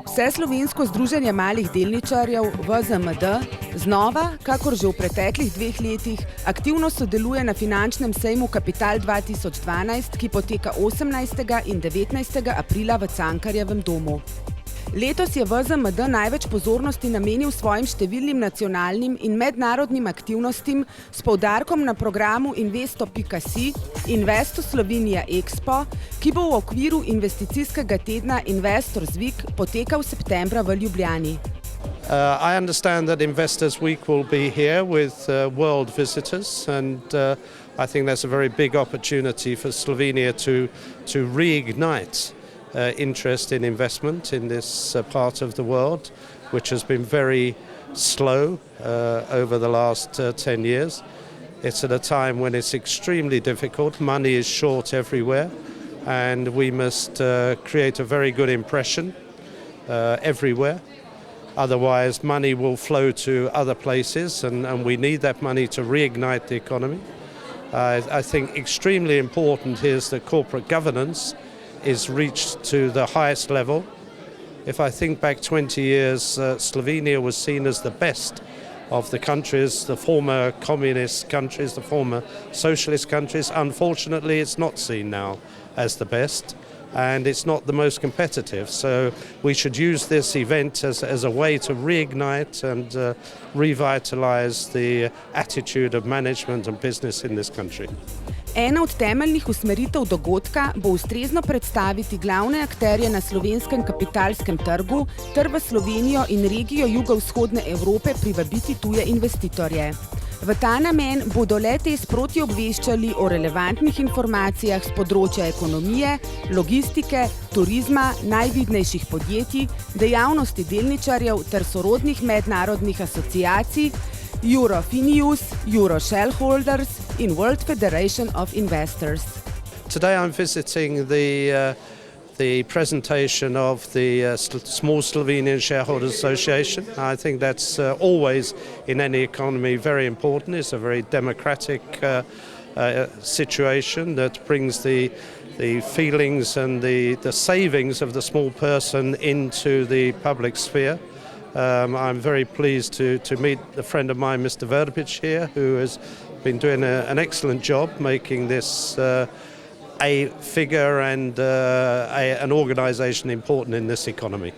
Vseslovensko združenje malih delničarjev VZMD znova, kakor že v preteklih 2 letih, aktivno sodeluje na finančnem sejmu Kapital 2012, ki poteka 18. in 19. aprila v Cankarjevem domu. Letos je VZMD največ pozornosti namenil svojim številnim nacionalnim in mednarodnim aktivnostim s poudarkom na programu Investo.si Investo Slovenia Expo, ki bo v okviru investicijskega tedna Investors Week potekal septembra v Ljubljani. I understand that Investors Week will be here with world visitors, and I think that's a very big opportunity for Slovenia to reignite interest in investment in this part of the world, which has been very slow over the last 10 years. It's at a time when it's extremely difficult. Money is short everywhere, and we must create a very good impression everywhere. Otherwise, money will flow to other places, and we need that money to reignite the economy. I think extremely important is that corporate governance is reached to the highest level. If I think back 20 years, Slovenia was seen as the best of the countries, the former communist countries, the former socialist countries. Unfortunately, it's not seen now as the best, and it's not the most competitive. So we should use this event as a way to reignite and revitalize the attitude of management and business in this country. Ena od temeljnih usmeritev dogodka bo ustrezno predstaviti glavne akterje na slovenskem kapitalskem trgu ter v Slovenijo in regijo jugovzhodne Evrope privabiti tuje investitorje. V ta namen bodo le-te sproti obveščali o relevantnih informacijah s področja ekonomije, logistike, turizma, najvidnejših podjetij, dejavnosti delničarjev ter sorodnih mednarodnih asociacij, Eurofinius, Euro Shareholders in World Federation of Investors. Today I'm visiting the presentation of the Small Slovenian Shareholders Association. I think that's always in any economy very important. It's a very democratic situation that brings the feelings and the savings of the small person into the public sphere. I'm very pleased to meet a friend of mine, Mr. Verdepic here, who has been doing an excellent job making this a figure and an organisation important in this economy.